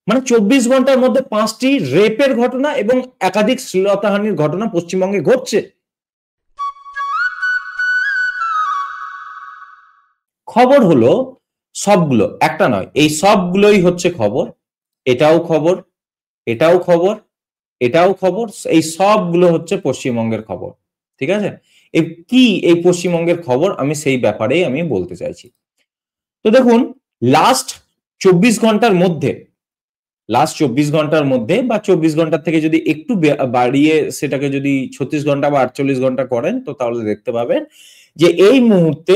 মানে 24 ঘন্টার মধ্যে 5টি রেপের ঘটনা এবং একাধিক শ্লীলতাহানির ঘটনা পশ্চিমবঙ্গে ঘটছে। খবর হলো সবগুলো, একটা নয়, এই সবগুলোই হচ্ছে খবর। এটাও খবর, এটাও খবর, এটাও খবর, এই সবগুলো হচ্ছে পশ্চিমবঙ্গের খবর। ঠিক আছে, কি এই পশ্চিমবঙ্গের খবর আমি সেই ব্যাপারেই আমি বলতে চাইছি। তো দেখুন, লাস্ট 24 ঘন্টার মধ্যে, বা 24 ঘন্টার থেকে যদি একটু বাড়িয়ে সেটাকে যদি 36 ঘন্টা বা 48 ঘন্টা করেন, তো তাহলে দেখতে পাবেন যে এই মুহূর্তে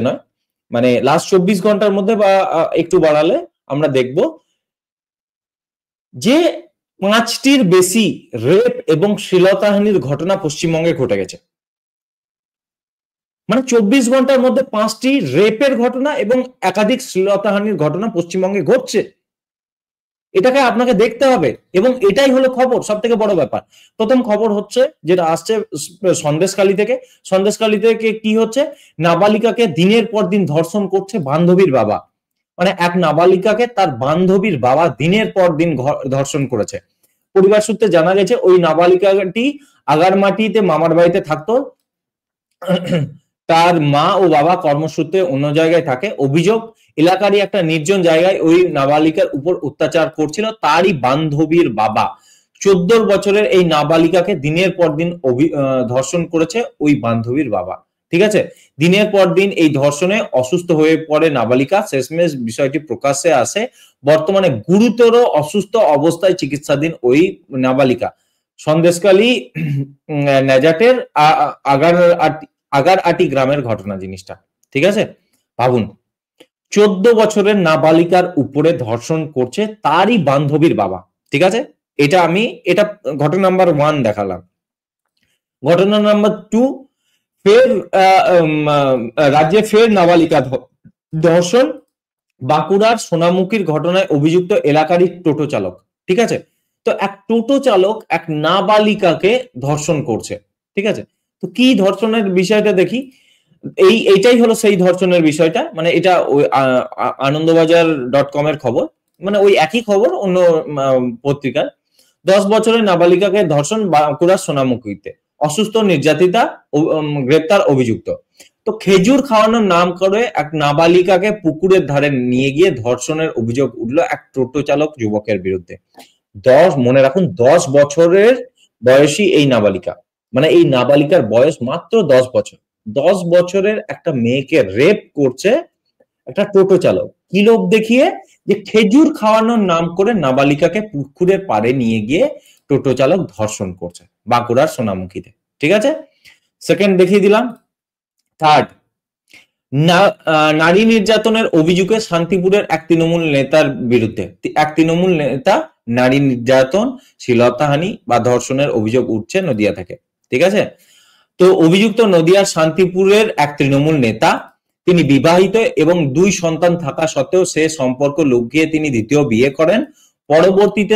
নয়, মানে লাস্ট 24 ঘন্টার মধ্যে বা একটু বাড়ালে আমরা দেখব যে 5টির বেশি রেপ এবং শ্লীলতাহানির ঘটনা পশ্চিমবঙ্গে ঘটে গেছে। মানে 24 ঘন্টার মধ্যে 5টি রেপের ঘটনা এবং একাধিক শ্লীলতাহানির ঘটনা পশ্চিমবঙ্গে ঘটছে। এটাকে আপনাকে দেখতে হবে, এবং এটাই হলো খবর, সব থেকে বড় ব্যাপার। প্রথম খবর হচ্ছে যেটা আসছে সন্দেশখালী থেকে। সন্দেশখালী থেকে কি হচ্ছে, নাবালিকাকে দিনের পর দিন ধর্ষণ করছে বান্ধবীর বাবা। মানে এক নাবালিকাকে তার বান্ধবীর বাবা দিনের পর দিন ধর্ষণ করেছে। পরিবার সূত্রে জানা গেছে ওই নাবালিকাটি আগারমাটিতে মামার বাড়িতে থাকতো। তার মা ও বাবা কর্মসূত্রে অন্য জায়গায় থাকে। অভিযোগ, এলাকারই একটা নির্জন জায়গায় ওই নাবালিকার উপর অত্যাচার করছিল তারই বান্ধবীর বাবা। 14 বছরের এই নাবালিকাকে দিনের পর দিন ধর্ষণ করেছে ওই বান্ধবীর বাবা। ঠিক আছে, দিনের পর দিন এই ধর্ষণে অসুস্থ হয়ে পড়ে নাবালিকা। শেষমেশ বিষয়টি প্রকাশ্যে আসে। বর্তমানে গুরুতর অসুস্থ অবস্থায় চিকিৎসাধীন ওই নাবালিকা। সন্দেশখালী নেজাটের আগারআটি গ্রামের ঘটনা জিনিসটা। ঠিক আছে, ভাবুন, 14 বছরের নাবালিকার উপরে ধর্ষণ করছে তারই বান্ধবীর বাবা। ঠিক আছে, এটা ঘটনা নাম্বার 1 দেখালাম। ঘটনা নাম্বার 2, ফের রাজ্যে ফের নাবালিকা ধর্ষণ। বাঁকুড়ার সোনামুখীর ঘটনায় অভিযুক্ত এলাকারই টোটো চালক। ঠিক আছে, তো এক টোটো চালক এক নাবালিকাকে ধর্ষণ করছে। ঠিক আছে, তো কি ধর্ষণের বিষয়টা দেখি। এইটাই হলো সেই ধর্ষণের বিষয়টা। মানে এটা ওই আনন্দবাজার.com এর খবর, মানে ওই একই খবর অন্য পত্রিকার। 10 বছরের নাবালিকাকে ধর্ষণ বাঁকুড়ার সোনামুখীতে, অসুস্থ নির্যাতিতা গ্রেপ্তার অভিযুক্ত। তো খেজুর খাওয়ানোর নাম করে এক নাবালিকাকে পুকুরের ধারে নিয়ে গিয়ে ধর্ষণের অভিযোগ উঠলো এক টোটো চালক যুবকের বিরুদ্ধে। মনে রাখুন, 10 বছরের বয়সী এই নাবালিকা, মানে এই নাবালিকার বয়স মাত্র 10 বছর। 10 বছরের একটা মেয়েকে রেপ করছে একটা টোটো চালক। কি লোভ দেখিয়ে, যে খেজুর খাওয়ানোর নাম করে নাবালিকাকে পুকুরের পাড়ে নিয়ে গিয়ে টোটো চালক ধর্ষণ করছে বাঁকুড়ার সোনামুখীতে। ঠিক আছে, সেকেন্ড দেখিয়ে দিলাম। থার্ড, নারী নির্যাতনের অভিযোগে শান্তিপুরের এক তৃণমূল নেতার বিরুদ্ধে, এক তৃণমূল নেতা নারী নির্যাতন, শ্লীলতাহানি বা ধর্ষণের অভিযোগ উঠছে নদিয়া থেকে। ঠিক আছে, তো অভিযুক্ত নদিয়ার শান্তিপুরের এক তৃণমূল নেতা। তিনি বিবাহিত এবং 2 সন্তান থাকা সত্ত্বেও সে সম্পর্ক লুকিয়ে তিনি দ্বিতীয় বিয়ে করেন। পরবর্তীতে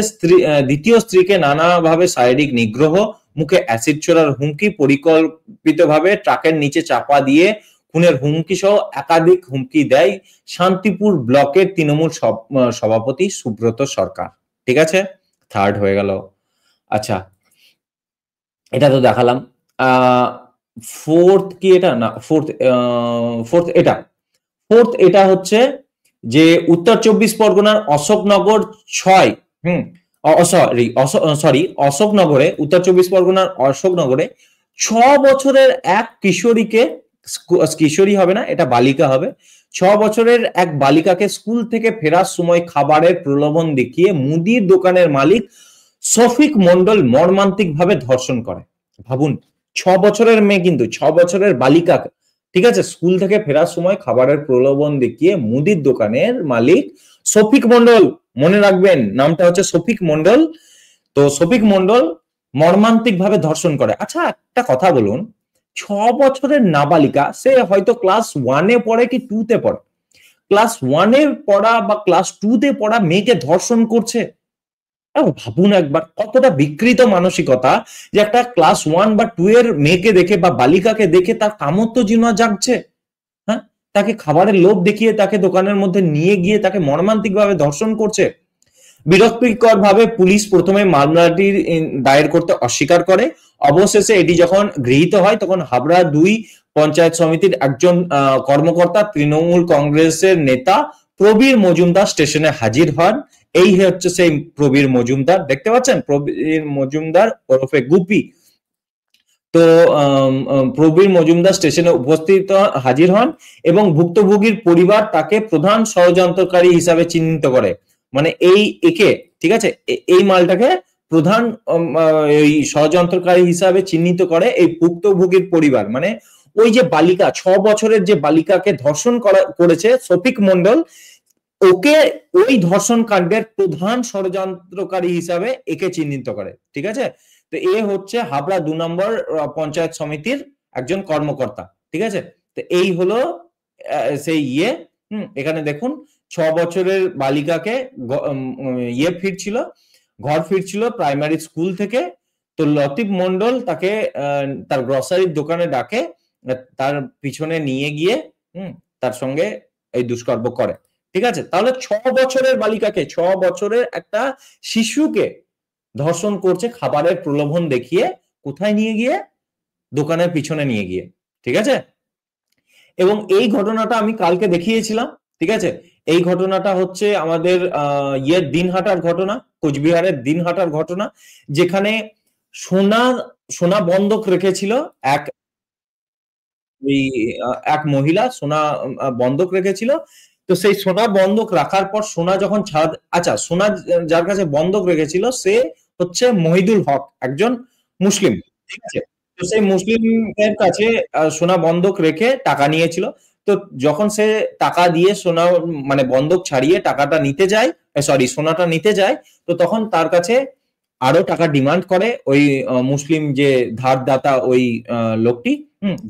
দ্বিতীয় স্ত্রীকে নানাভাবে শারীরিক নিগ্রহ, মুখে অ্যাসিড ছোড়ার হুমকি, পরিকল্পিতভাবে ট্রাকের নিচে চাপা দিয়ে খুনের হুমকি সহ একাধিক হুমকি দেয় শান্তিপুর ব্লকের তৃণমূল সভাপতি সুব্রত সরকার। ঠিক আছে, থার্ড হয়ে গেল। আচ্ছা, এটা তো দেখালাম। ফোর্থ কি এটা, না ফোর্থ এটা হচ্ছে যে উত্তর 24 পরগনার অশোকনগর 6 অশোকনগরে, উত্তর 24 পরগনার অশোকনগরে 6 বছরের এক কিশোরীকে, কিশোরী হবে না, এটা বালিকা হবে, 6 বছরের এক বালিকাকে স্কুল থেকে ফেরার সময় খাবারের প্রলোভন দেখিয়ে মুদির দোকানের মালিক শফিক মন্ডল মর্মান্তিক ভাবে ধর্ষণ করে। ভাবুন, 6 বছরের মেয়ে, কিন্তু 6 বছরের বালিকা। ঠিক আছে, স্কুল থেকে ফেরার সময় খাবারের প্রলোভন দেখিয়ে মুদির দোকানের মালিক শফিক মন্ডল, মনে রাখবেন নামটা হচ্ছে শফিক মন্ডল। তো শফিক মন্ডল মর্মান্তিক ভাবে ধর্ষণ করে। আচ্ছা, একটা কথা বলুন, 6 বছরের নাবালিকা, সে হয়তো ক্লাস 1-এ পড়ে কি 2-তে পড়ে, ক্লাস 1-এ পড়া বা ক্লাস 2-তে পড়া মেয়েকে ধর্ষণ করছে। ভাবুন একবার, কতটা বিকৃত মানসিকতা, যে একটা ক্লাস 1 বা 2 এর মেয়েকে দেখে বা বালিকাকে দেখে তার কামত্ব জিহ্বা জাগছে। হ্যাঁ, তাকে খাবারের লোভ দেখিয়ে তাকে দোকানের মধ্যে নিয়ে গিয়ে তাকে মর্মান্তিকভাবে ধর্ষণ করছে। বিরক্তিকর ভাবে পুলিশ প্রথমে মামলাটি দায়ের করতে অস্বীকার করে। অবশেষে এটি যখন গৃহীত হয় তখন হাবড়া 2 পঞ্চায়েত সমিতির একজন কর্মকর্তা তৃণমূল কংগ্রেসের নেতা প্রবীর মজুমদার স্টেশনে হাজির হন। এই হচ্ছে সেই প্রবীর মজুমদার, দেখতে পাচ্ছেন প্রবীর মজুমদার ওরফে গুপি। তো প্রবীর মজুমদার স্টেশনে উপস্থিত হাজির হন এবং ভুক্তভোগীর পরিবার তাকে প্রধান ষড়যন্ত্রকারী হিসাবে চিহ্নিত করে। মানে একে, ঠিক আছে, এই মালটাকে প্রধান এই ষড়যন্ত্রকারী হিসাবে চিহ্নিত করে এই ভুক্তভোগীর পরিবার। মানে ওই যে বালিকা 6 বছরের যে বালিকাকে ধর্ষণ করেছে শফিক মন্ডল, ওকে ওই ধর্ষণ কাণ্ডের প্রধান ষড়যন্ত্রকারী হিসাবে একে চিহ্নিত করে। ঠিক আছে, তো এ হচ্ছে হাবড়া 2 নম্বর পঞ্চায়েত সমিতির একজন কর্মকর্তা। ঠিক আছে, তো এই হলো সেই এখানে দেখুন 6 বছরের বালিকাকে ঘর ফিরছিল প্রাইমারি স্কুল থেকে। তো লতিফ মন্ডল তাকে তার গ্রসারির দোকানে ডাকে, তার পিছনে নিয়ে গিয়ে তার সঙ্গে এই দুষ্কর্ম করে। ঠিক আছে, তাহলে 6 বছরের বালিকাকে, 6 বছরের একটা শিশুকে ধর্ষণ করছে খাবারের প্রলোভন দেখিয়ে, কোথায় নিয়ে গিয়ে? দোকানের পিছনে নিয়ে গিয়ে। ঠিক আছে, এবং এই ঘটনাটা আমি কালকে দেখিয়েছিলাম। ঠিক আছে, এই ঘটনাটা হচ্ছে আমাদের দিনহাটার ঘটনা, কোচবিহারের দিনহাটার ঘটনা, যেখানে সোনা বন্ধক রেখেছিল এক মহিলা, সোনা বন্ধক রেখেছিল। তো সেই সোনা বন্ধক রাখার পর সোনা যখন সোনা যার কাছে বন্ধক রেখেছিল সে হচ্ছে মহিদুল হক, একজন মুসলিম। ঠিক আছে, তো সেই মুসলিমের কাছে সোনা বন্ধক রেখে টাকা নিয়েছিল। তো যখন সে টাকা দিয়ে সোনা মানে বন্ধক ছাড়িয়ে টাকাটা নিতে যায়, সোনাটা নিতে যায়, তো তখন তার কাছে আরো টাকা ডিমান্ড করে ওই মুসলিম যে ধারদাতা, ওই লোকটি,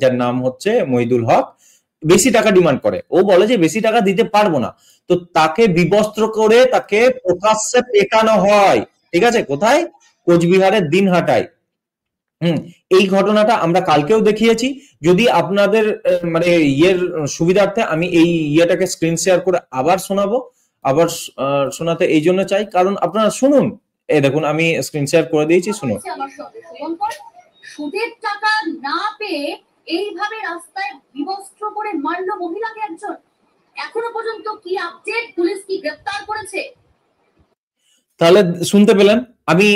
যার নাম হচ্ছে মহিদুল হক, বেশি টাকা ডিমান্ড করে। ও বলে যে বেশি টাকা দিতে পারবো না। তো তাকে বিবস্ত্র করে তাকে প্রকাশ্যে পেটানো হয়। ঠিক আছে, কোথায়? কোচবিহারের দিনহাটায়। এই ঘটনাটা আমরা কালকেও দেখিয়েছি। যদি আপনাদের মানে সুবিধার্থে আমি এই ইয়েটাকে স্ক্রিন শেয়ার করে আবার শোনাবো, আবার শোনাতে এই জন্য চাই কারণ আপনারা শুনুন। এই দেখুন আমি স্ক্রিন শেয়ার করে দিয়েছি, শুনুন। সুদের টাকা না পেয়ে এইভাবে রাস্তায় বিবস্ত্র করে মারল মহিলাকে একজন। এখনো পর্যন্ত কি আপডেট? পুলিশ কি গ্রেফতার করেছে? তাহলে শুনতে পেলেন, আমি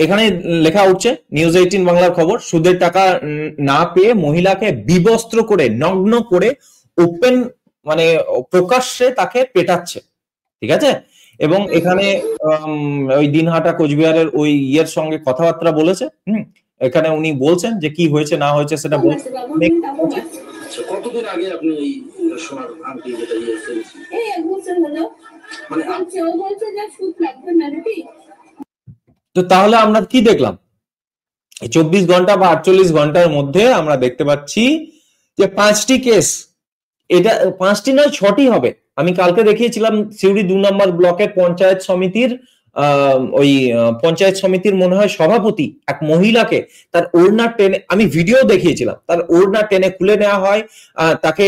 এখানে লেখা উঠছে নিউজ 18 বাংলার খবর, সুদের টাকা না পেয়ে মহিলাকে বিবস্ত্র করে, নগ্ন করে, ওপেন মানে প্রকাশ্যে তাকে পেটাচ্ছে। ঠিক আছে, এবং এখানে ওই দিনহাটা কোচবিহারের ওই সঙ্গে কথাবার্তা বলেছে। এখানে উনি বলছেন যে কি হয়েছে না হয়েছে সেটা বলছেন। কতদিন আগে আপনি এই সোনার আংটি যেটা এই এক বছর হলো, মানে ও বলছে যে সুদ লাগবে না নাকি। তো তাহলে আমরা কি দেখলাম? 24 ঘন্টা বা 48 ঘন্টার মধ্যে আমরা দেখতে পাচ্ছি যে 5টি কেস, এটা 5টি নয় 6টি হবে। আমি কালকে দেখিয়েছিলাম সিউড়ি 2 নম্বর ব্লকের পঞ্চায়েত সমিতির মনে হয় সভাপতি এক মহিলাকে তার ওড়না টেনে, আমি ভিডিও দেখিয়েছিলাম, তার ওড়না টেনে খুলে নেওয়া হয়, তাকে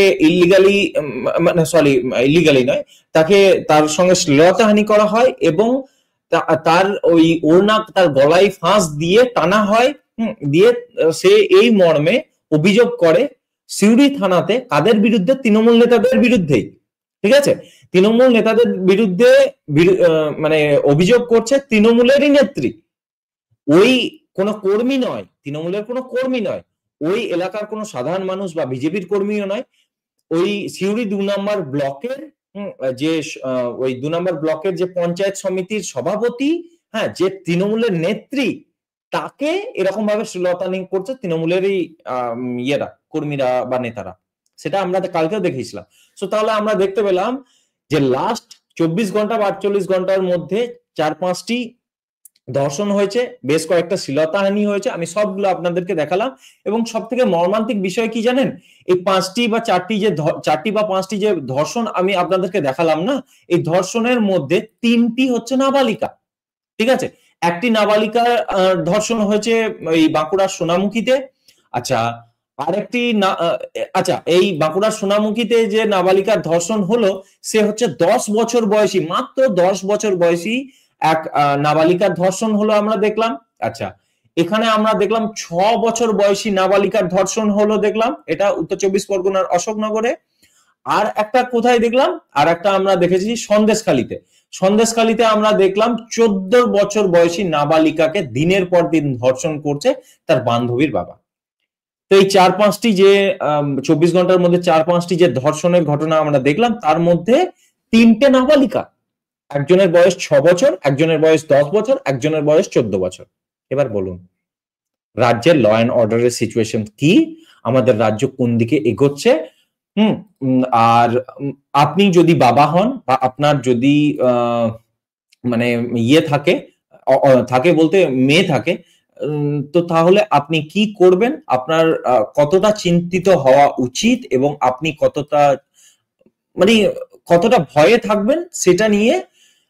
ইলিগালি নয়, তাকে তার সঙ্গে শ্লীলতাহানি করা হয় এবং তার ওই ওড়না তার গলায় ফাঁস দিয়ে টানা হয়। দিয়ে সে এই মর্মে অভিযোগ করে সিউড়ি থানাতে, কাদের বিরুদ্ধে? তৃণমূল নেতাদের বিরুদ্ধেই। ঠিক আছে, তৃণমূল নেতাদের বিরুদ্ধে মানে অভিযোগ করছে তৃণমূলেরই নেত্রী, ওই কোনো কর্মী নয়, তৃণমূলের কোনো কর্মী নয়, ওই এলাকার কোনো সাধারণ মানুষ বা বিজেপির কর্মীও নয়, ওই সিউড়ি 2 নম্বর ব্লকের যে ওই 2 নম্বর ব্লকের যে পঞ্চায়েত সমিতির সভাপতি, হ্যাঁ, যে তৃণমূলের নেত্রী, তাকে এরকম ভাবে শ্লীলতাহানি করছে তৃণমূলেরই কর্মীরা বা নেতারা। সেটা আমরা কালকেও দেখিয়েছিলাম। সো তাহলে আমরা দেখতে পেলাম যে লাস্ট 24 ঘন্টা বা 48 ঘন্টার মধ্যে 4-5টি ধর্ষণ হয়েছে, বেশ কয়েকটা শ্লীলতাহানি হয়েছে, আমি সবগুলো আপনাদেরকে দেখালাম। এবং সব থেকে মর্মান্তিক বিষয় কি জানেন? এই 4টি বা 5টি যে ধর্ষণ আমি আপনাদেরকে দেখালাম না, এই ধর্ষণের মধ্যে 3টি হচ্ছে নাবালিকা। ঠিক আছে, একটি নাবালিকার ধর্ষণ হয়েছে ওই বাঁকুড়ার সোনামুখীতে। আচ্ছা, আরেকটি আচ্ছা, এই বাঁকুড়ার সোনামুখীতে যে নাবালিকার ধর্ষণ হলো, সে হচ্ছে 10 বছর বয়সী, মাত্র 10 বছর বয়সী এক নাবালিকার ধর্ষণ হলো আমরা দেখলাম। আচ্ছা, এখানে আমরা দেখলাম 6 বছর বয়সী নাবালিকার ধর্ষণ হলো দেখলাম, এটা উত্তর 24 পরগনার অশোকনগরে। আর একটা কোথায় দেখলাম, আর একটা আমরা দেখেছি সন্দেশখালীতে। সন্দেশখালীতে আমরা দেখলাম 14 বছর বয়সী নাবালিকাকে দিনের পর দিন ধর্ষণ করছে তার বান্ধবীর বাবা। তো এই 4-5টি যে 24 ঘন্টার মধ্যে 4-5টি যে ধর্ষণের ঘটনা আমরা দেখলাম, তার মধ্যে 3টে নাবালিকা, একজনের বয়স 6 বছর, একজনের বয়স 10 বছর, একজনের বয়স 14 বছর। এবার বলুন রাজ্যের ল অ্যান্ড অর্ডারের সিচুয়েশন কি, আমাদের রাজ্য কোন দিকে এগোচ্ছে? আর আপনি যদি বাবা হন বা আপনার যদি মানে ইয়ে থাকে, থাকে বলতে মেয়ে থাকে, তো তাহলে আপনি কি করবেন, আপনার কতটা চিন্তিত হওয়া উচিত এবং আপনি কতটা ভয়ে থাকবেন সেটা নিয়ে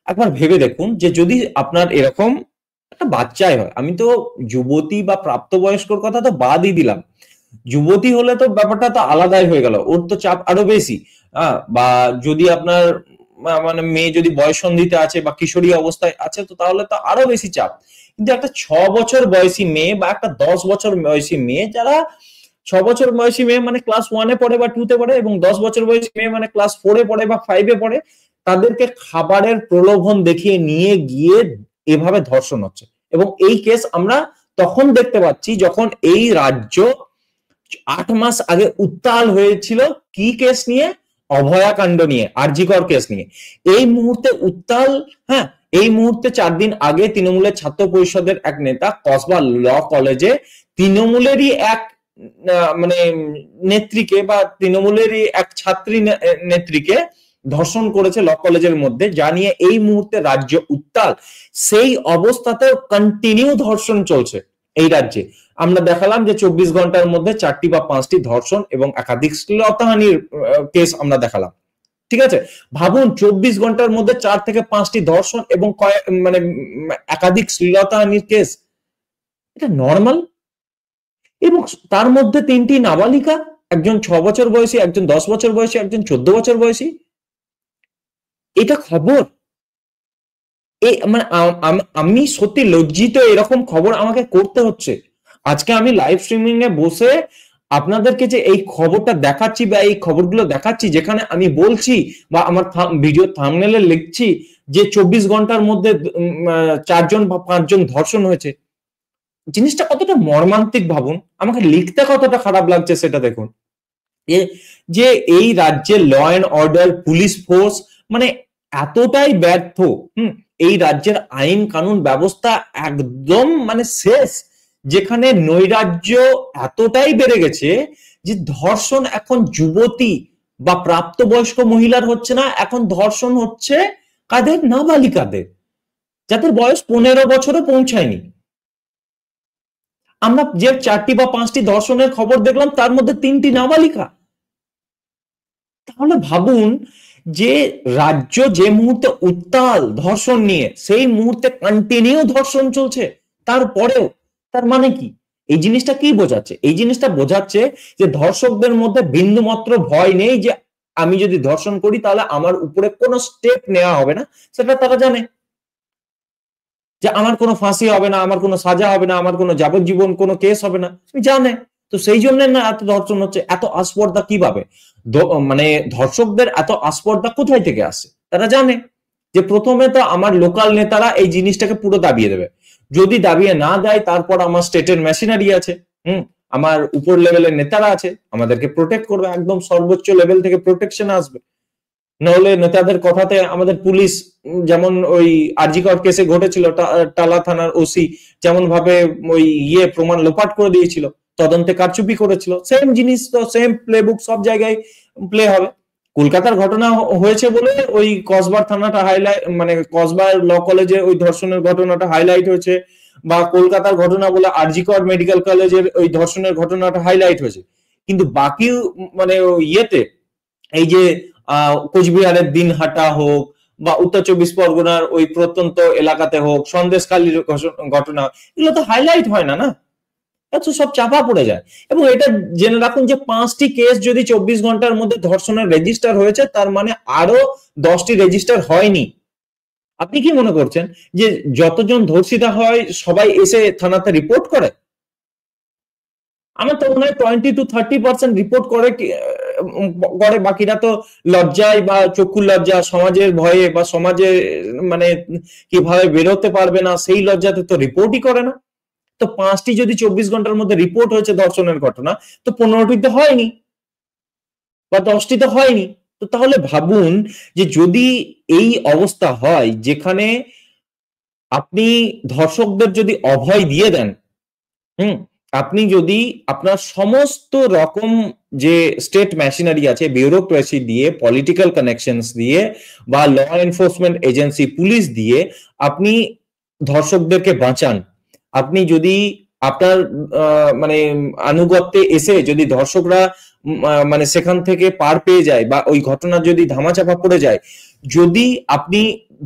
একবার ভেবে দেখুন। যে যদি আপনার এরকম একটা বাচ্চাই হয়, আমি তো যুবতী বা প্রাপ্তবয়স্কর কথা তো বাদই দিলাম, যুবতী হলে তো ব্যাপারটা তো আলাদাই হয়ে গেল, ওর তো চাপ আরো বেশি। বা যদি আপনার মানে মেয়ে যদি বয়ঃসন্ধিতে আছে বা কিশোরী অবস্থায় আছে, তো তাহলে তো আরো বেশি চাপ। কিন্তু একটা 6 বছর বয়সী মেয়ে বা একটা 10 বছর বয়সী মেয়ে, যারা 6 বছর বয়সী মেয়ে মানে ক্লাস 1-এ পড়ে বা 2-তে পড়ে, এবং 10 বছর বয়সী মেয়ে মানে ক্লাস 4-এ পড়ে বা 5-এ পড়ে, তাদেরকে খাবারের প্রলোভন দেখিয়ে নিয়ে গিয়ে এভাবে ধর্ষণ হচ্ছে। এবং এই কেস আমরা তখন দেখতে পাচ্ছি যখন এই রাজ্য 8 মাস আগে উত্তাল হয়েছিল কি কেস নিয়ে? অভয়াকাণ্ড নিয়ে, আরজিকর কেস নিয়ে। এই মুহূর্তে উত্তাল, হ্যাঁ, এই মুহূর্তে 4 দিন আগে তৃণমূলের ছাত্র পরিষদের এক নেতা কসবা ল কলেজে তৃণমূলেরই এক মানে নেত্রীকে বা তৃণমূলেরই এক ছাত্রী নেত্রীকে ধর্ষণ করেছে ল কলেজের মধ্যে, যা নিয়ে এই মুহূর্তে রাজ্য উত্তাল। সেই অবস্থাতে কন্টিনিউ ধর্ষণ চলছে এই রাজ্যে। আমরা দেখালাম যে 24 ঘন্টার মধ্যে 4টি বা 5টি ধর্ষণ এবং একাধিক শ্লীলতাহানির কেস আমরা দেখালাম। ঠিক আছে, ভাবুন 24 ঘন্টার মধ্যে 4 থেকে 5টি ধর্ষণ এবং মানে একাধিক শ্লীলতাহানির কেস, এটা নর্মাল? এবং তার মধ্যে 3টি নাবালিকা, একজন 6 বছর বয়সী, একজন 10 বছর বয়সী, একজন 14 বছর বয়সী। এটা খবর? মানে আমি সত্যি লজ্জিত, এরকম খবর আমাকে করতে হচ্ছে। আজকে আমি লাইভ স্ট্রিমিং এ বসে আপনাদেরকে যে এই খবরটা দেখাচ্ছি বা এই খবরগুলো দেখাচ্ছি, যেখানে আমি বলছি বা আমার ভিডিও থাম্বনেলে লিখছি যে 24 ঘন্টার মধ্যে 4 জন বা 5 জন ধর্ষণ হয়েছে, জিনিসটা কতটা মর্মান্তিক ভাবুন। আমাকে লিখতে কতটা খারাপ লাগছে সেটা দেখুন। যে এই রাজ্যের law and order, police force মানে এতটাই ব্যর্থ, এই রাজ্যের আইন কানুন ব্যবস্থা একদম মানে শেষ, যেখানে নৈরাজ্য এতটাই বেড়ে গেছে যে ধর্ষণ এখন যুবতী বা প্রাপ্তবয়স্ক মহিলার হচ্ছে না, এখন ধর্ষণ হচ্ছে কাদের? নাবালিকাদের, যাদের বয়স 15 বছরও পৌঁছায়নি। আমরা যে 4টি বা 5টি ধর্ষণের খবর দেখলাম, তার মধ্যে 3টি নাবালিকা। তাহলে ভাবুন যে রাজ্য যে মুহূর্তে উত্তাল ধর্ষণ নিয়ে, সেই মুহূর্তে কন্টিনিউ ধর্ষণ চলছে তারপরেও। তার মানে কি? এই জিনিসটা কি বোঝাচ্ছে? এই জিনিসটা বোঝাচ্ছে যে ধর্ষকদের মধ্যে বিন্দুমাত্র ভয় নেই যে আমি যদি ধর্ষণ করি তাহলে আমার উপরে কোনো স্টেপ নেওয়া হবে না, সেটা তারা জানে। যে আমার কোনো ফাঁসি হবে না, আমার কোনো সাজা হবে না, আমার কোনো যাবজ্জীবন কোনো কেস হবে না, জানে। তো সেই জন্য না এত ধর্ষণ হচ্ছে। এত আস্পর্ধা কিভাবে? মানে ধর্ষকদের এত আস্পর্ধা কোথায় থেকে আসে? তারা জানে যে প্রথমে তো আমার লোকাল নেতারা এই জিনিসটাকে পুরো দাবিয়ে দেবে, যদি দাবিয়ে না দেয় তারপর আমার স্টেটের মেশিনারি আছে, আমার উপর লেভেলের নেতারা আছে, আমাদেরকে প্রোটেক্ট করবে, একদম সর্বোচ্চ লেভেল থেকে প্রোটেকশন আসবে। নাহলে নেতাদের কথাতে আমাদের পুলিশ, যেমন ওই আরজিকর কেসে ঘটেছিল, টালা থানার ওসি যেমন ভাবে ওই প্রমাণ লোপাট করে দিয়েছিল, তদন্তে কারচুপি করেছিল, সেম জিনিস তো, সেম প্লেবুক সব জায়গায় প্লে হবে। কলকাতার ঘটনা হয়েছে বলে ওই কসবার থানাটা হাইলাইট, মানে কসবার ল কলেজে ওই ধর্ষণের ঘটনাটা হাইলাইট হয়েছে, বা কলকাতার ঘটনা বলে আরজিকর মেডিকেল কলেজের ওই ধর্ষণের ঘটনাটা হাইলাইট হয়েছে। কিন্তু বাকি মানে ইয়েতে, এই যে কোচবিহারের দিনহাটা হোক বা উত্তর 24 পরগনার ওই প্রত্যন্ত এলাকাতে হোক, সন্দেশখালীর ঘটনা, এগুলো তো হাইলাইট হয় না। এত সব চাপা পড়ে যায়। এবং এটা জেনে রাখুন যে 5টি কেস যদি 24 ঘন্টার মধ্যে ধর্ষণের রেজিস্টার হয়েছে, তার মানে আরো 10টি রেজিস্টার হয়নি। আপনি কি মনে করছেন যে যতজন ধর্ষিতা হয় সবাই এসে থানাতে রিপোর্ট করে? আমার তো মনে হয় 20 to 30% রিপোর্ট করে, বাকিরা তো লজ্জায় বা চক্ষুর লজ্জা, সমাজের ভয়ে বা সমাজে মানে কিভাবে বেরোতে পারবে না সেই লজ্জাতে তো রিপোর্টই করে না। তো 5টি যদি 24 ঘন্টার মধ্যে রিপোর্ট হয়েছে ধর্ষণের ঘটনা, তো 15টিতে হয়নি বা 10টিতে হয়নি। তো তাহলে ভাবুন যে যদি এই অবস্থা হয়, যেখানে আপনি ধর্ষকদের যদি অভয় দিয়ে দেন, আপনি যদি আপনার সমস্ত রকম যে স্টেট মেশিনারি আছে, বিউরোক্রেসি দিয়ে, পলিটিক্যাল কানেকশনস দিয়ে বা ল এনফোর্সমেন্ট এজেন্সি, পুলিশ দিয়ে আপনি ধর্ষকদেরকে বাঁচান, আপনি যদি আপনার মানে আনুগত্যে এসে যদি ধর্ষকরা মানে সেখান থেকে পার পেয়ে যায় বা ওই ঘটনা যদি ধামাচাপা পড়ে যায়, যদি আপনি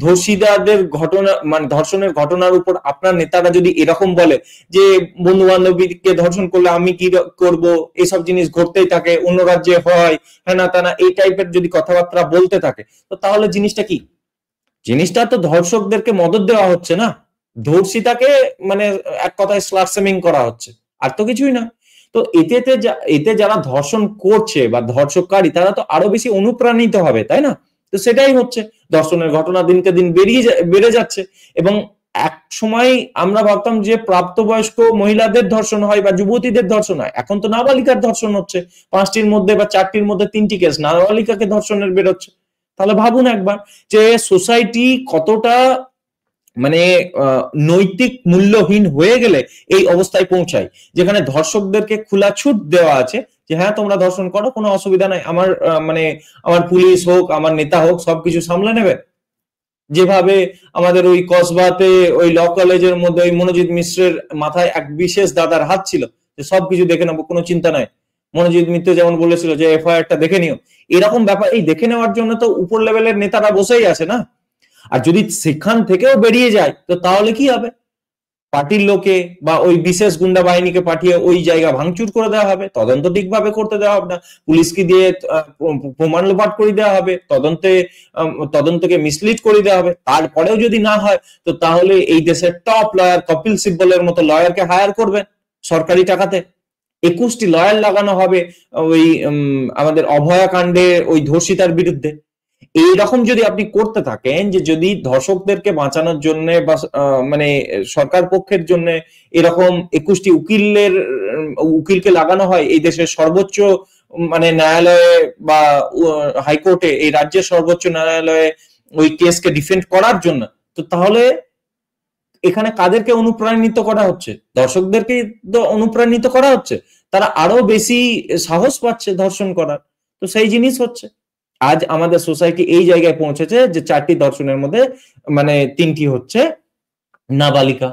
ধর্ষিতাদের ঘটনা মানে ধর্ষণের ঘটনার উপর আপনার নেতারা যদি এরকম বলে যে বন্ধু বান্ধবীকে ধর্ষণ করলে আমি কি করব, এসব জিনিস ঘটতেই থাকে, অন্য রাজ্যে হয়, হ্যাঁ না তা না, এই টাইপের যদি কথাবার্তা বলতে থাকে, তো তাহলে জিনিসটা কি? জিনিসটা তো ধর্ষকদেরকে মদত দেওয়া হচ্ছে না, ধর্ষিতাকে মানে এক কথায় স্লারসেমিং করা হচ্ছে, আর তো কিছুই না। তো এতে যারা ধর্ষণ করছে বা ধর্ষককারী, তারা তো আরো বেশি অনুপ্রাণিত হবে, তাই না? তো সেটাই হচ্ছে, ধর্ষণের ঘটনা দিনকে দিন বেড়ে যাচ্ছে। এবং এক সময় আমরা ভাবতাম যে প্রাপ্তবয়স্ক মহিলাদের ধর্ষণ হয় বা যুবতীদের ধর্ষণ হয়, এখন তো নাবালিকার ধর্ষণ হচ্ছে। 5টির মধ্যে বা 4টির মধ্যে 3টি কেস নাবালিকাকে ধর্ষণের বেরোচ্ছে। তাহলে ভাবুন একবার যে সোসাইটি কতটা মানে নৈতিক মূল্যহীন হয়ে গেলে এই অবস্থায় পৌঁছায়, যেখানে ধর্ষকদেরকে খোলা ছুট দেওয়া আছে যে হ্যাঁ তোমরা ধর্ষণ করো, কোনো অসুবিধা নাই, আমার মানে আমার পুলিশ হোক, আমার নেতা হোক, সবকিছু সামলে নেবে। যেভাবে আমাদের ওই কসবাতে ওই ল কলেজের মধ্যে ওই মনোজিৎ মিশ্রের মাথায় এক বিশেষ দাদার হাত ছিল যে সবকিছু দেখে নেবো, কোনো চিন্তা নাই। মনোজিৎ মিত্র যেমন বলেছিল যে এফআইআরটা দেখে নিও, এরকম ব্যাপার এই দেখে নেওয়ার জন্য তো উপর লেভেলের নেতারা বসেই আছে না। আর যদি সেখান থেকেও বেরিয়ে যায় তো তাহলে কি হবে? পার্টির লোকে বা ওই বিশেষ গুন্ডা বাহিনীকে পাঠিয়ে ওই জায়গা ভাঙচুর করে দেওয়া হবে, তদন্ত ঠিকভাবে করতে দেওয়া হবে না, পুলিশকে দিয়ে প্রমাণ লোপাট করে দেওয়া হবে, তদন্তকে মিসলিড করে দেওয়া হবে। তারপরেও যদি না হয় তো তাহলে এই দেশের টপ লয়ার কপিল সিব্বলের মতো লয়ারকে হায়ার করবেন সরকারি টাকাতে, 21টি লয়ার লাগানো হবে ওই আমাদের অভয়া কাণ্ডে ওই ধর্ষিতার বিরুদ্ধে। এইরকম যদি আপনি করতে থাকেন, যে যদি ধর্ষকদেরকে বাঁচানোর জন্য বা মানে সরকার পক্ষের জন্য এরকম 21টি উকিলকে লাগানো হয় এই দেশের সর্বোচ্চ মানে ন্যায়ালয়ে বা হাইকোর্টে, এই রাজ্যের সর্বোচ্চ ন্যায়ালয়ে ওই কেসকে ডিফেন্ড করার জন্য, তো তাহলে এখানে কাদেরকে অনুপ্রাণিত করা হচ্ছে? ধর্ষকদেরকে তো অনুপ্রাণিত করা হচ্ছে, তারা আরো বেশি সাহস পাচ্ছে ধর্ষণ করার। তো সেই জিনিস হচ্ছে, আজ আমাদের সোসাইটি এই জায়গায় পৌঁছেছে যে 4টি ধর্ষণের মধ্যে মানে 3টি হচ্ছে নাবালিকা।